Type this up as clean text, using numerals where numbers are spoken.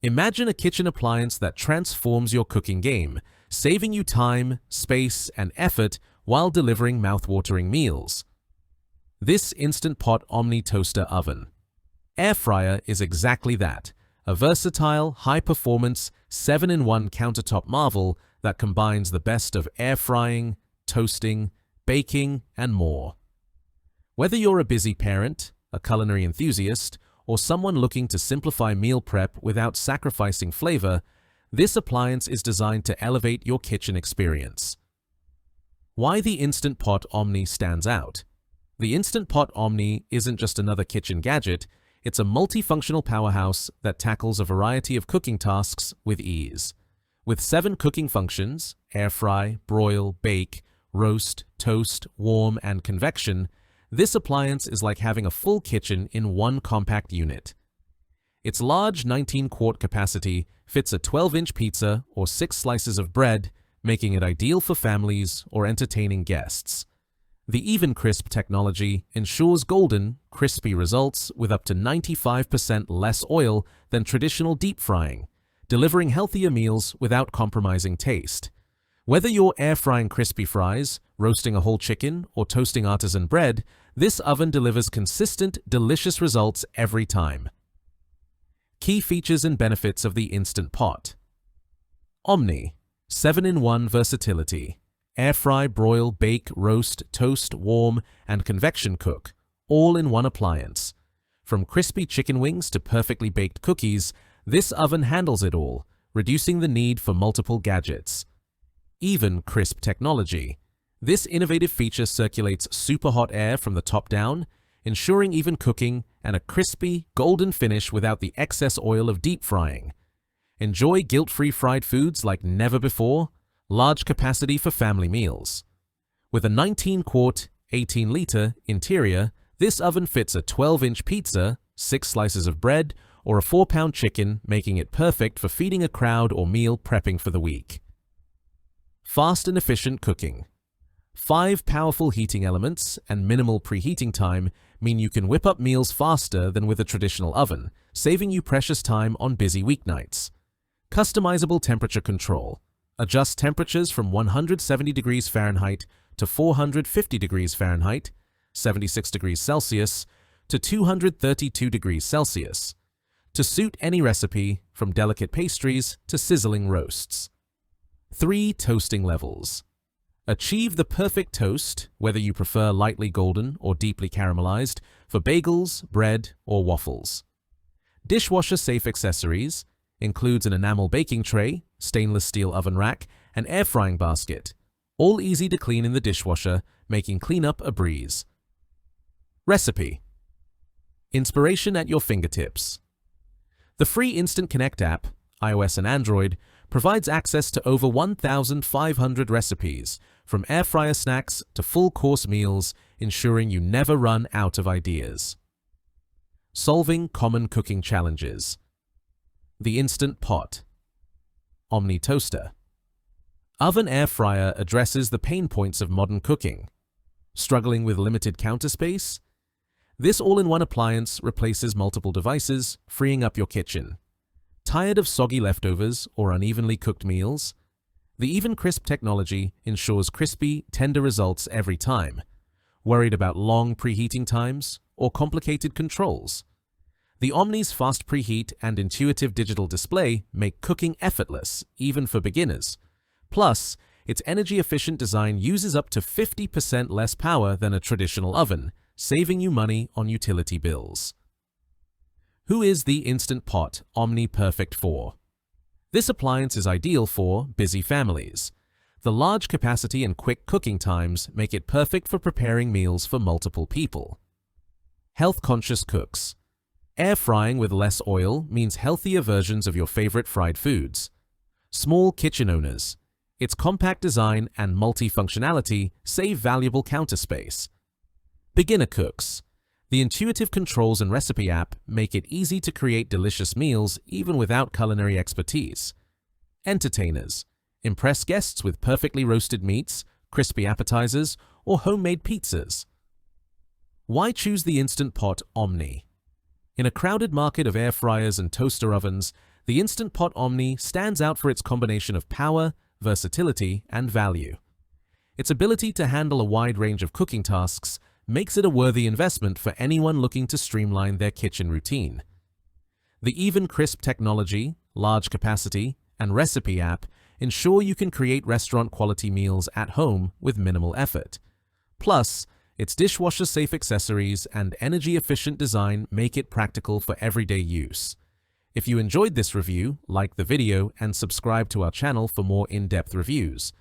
Imagine a kitchen appliance that transforms your cooking game, saving you time, space, and effort while delivering mouth-watering meals. This Instant Pot Omni Toaster Oven. Air fryer is exactly that, a versatile, high-performance, 7-in-1 countertop marvel that combines the best of air frying, toasting, baking, and more. Whether you're a busy parent, a culinary enthusiast, or someone looking to simplify meal prep without sacrificing flavor, this appliance is designed to elevate your kitchen experience. Why the Instant Pot Omni stands out. The Instant Pot Omni isn't just another kitchen gadget, it's a multifunctional powerhouse that tackles a variety of cooking tasks with ease. With 7 cooking functions, air fry, broil, bake, roast, toast, warm, and convection, this appliance is like having a full kitchen in one compact unit. Its large 19-quart capacity fits a 12-inch pizza or 6 slices of bread, making it ideal for families or entertaining guests. The EvenCrisp technology ensures golden, crispy results with up to 95% less oil than traditional deep frying, delivering healthier meals without compromising taste. Whether you're air frying crispy fries, roasting a whole chicken, or toasting artisan bread, this oven delivers consistent, delicious results every time. Key features and benefits of the Instant Pot. Omni, 7-in-1 versatility. Air fry, broil, bake, roast, toast, warm, and convection cook, all in one appliance. From crispy chicken wings to perfectly baked cookies, this oven handles it all, reducing the need for multiple gadgets. EvenCrisp Technology. This innovative feature circulates super hot air from the top down, ensuring even cooking and a crispy, golden finish without the excess oil of deep frying. Enjoy guilt-free fried foods like never before. Large capacity for family meals. With a 19-quart, 18-liter interior, this oven fits a 12-inch pizza, 6 slices of bread, or a 4-pound chicken, making it perfect for feeding a crowd or meal prepping for the week. Fast and efficient cooking. 5 powerful heating elements and minimal preheating time mean you can whip up meals faster than with a traditional oven, saving you precious time on busy weeknights. Customizable temperature control. Adjust temperatures from 170 degrees Fahrenheit to 450 degrees Fahrenheit, 76 degrees Celsius, to 232 degrees Celsius, to suit any recipe from delicate pastries to sizzling roasts. 3 toasting levels. Achieve the perfect toast, whether you prefer lightly golden or deeply caramelized, for bagels, bread, or waffles. Dishwasher-safe accessories. Includes an enamel baking tray, stainless steel oven rack, and air frying basket, all easy to clean in the dishwasher, making cleanup a breeze. Recipe. Inspiration at your fingertips. The free Instant Connect app, iOS and Android, provides access to over 1,500 recipes, from air fryer snacks to full-course meals, ensuring you never run out of ideas. Solving common cooking challenges. The Instant Pot Omni Toaster. Oven air fryer addresses the pain points of modern cooking. Struggling with limited counter space? This all-in-one appliance replaces multiple devices, freeing up your kitchen. Tired of soggy leftovers or unevenly cooked meals? The EvenCrisp technology ensures crispy, tender results every time. Worried about long preheating times or complicated controls? The Omni's fast preheat and intuitive digital display make cooking effortless, even for beginners. Plus, its energy-efficient design uses up to 50% less power than a traditional oven, saving you money on utility bills. Who is the Instant Pot Omni perfect for? This appliance is ideal for busy families. The large capacity and quick cooking times make it perfect for preparing meals for multiple people. Health-conscious cooks. Air frying with less oil means healthier versions of your favorite fried foods. Small kitchen owners. Its compact design and multi-functionality save valuable counter space. Beginner cooks. The intuitive controls and recipe app make it easy to create delicious meals even without culinary expertise. Entertainers. Impress guests with perfectly roasted meats, crispy appetizers, or homemade pizzas. Why choose the Instant Pot Omni? In a crowded market of air fryers and toaster ovens, The Instant Pot Omni stands out for its combination of power, versatility, and value. Its ability to handle a wide range of cooking tasks makes it a worthy investment for anyone looking to streamline their kitchen routine. The EvenCrisp Technology, large capacity, and recipe app ensure you can create restaurant-quality meals at home with minimal effort. Plus, its dishwasher-safe accessories and energy-efficient design make it practical for everyday use. If you enjoyed this review, like the video and subscribe to our channel for more in-depth reviews.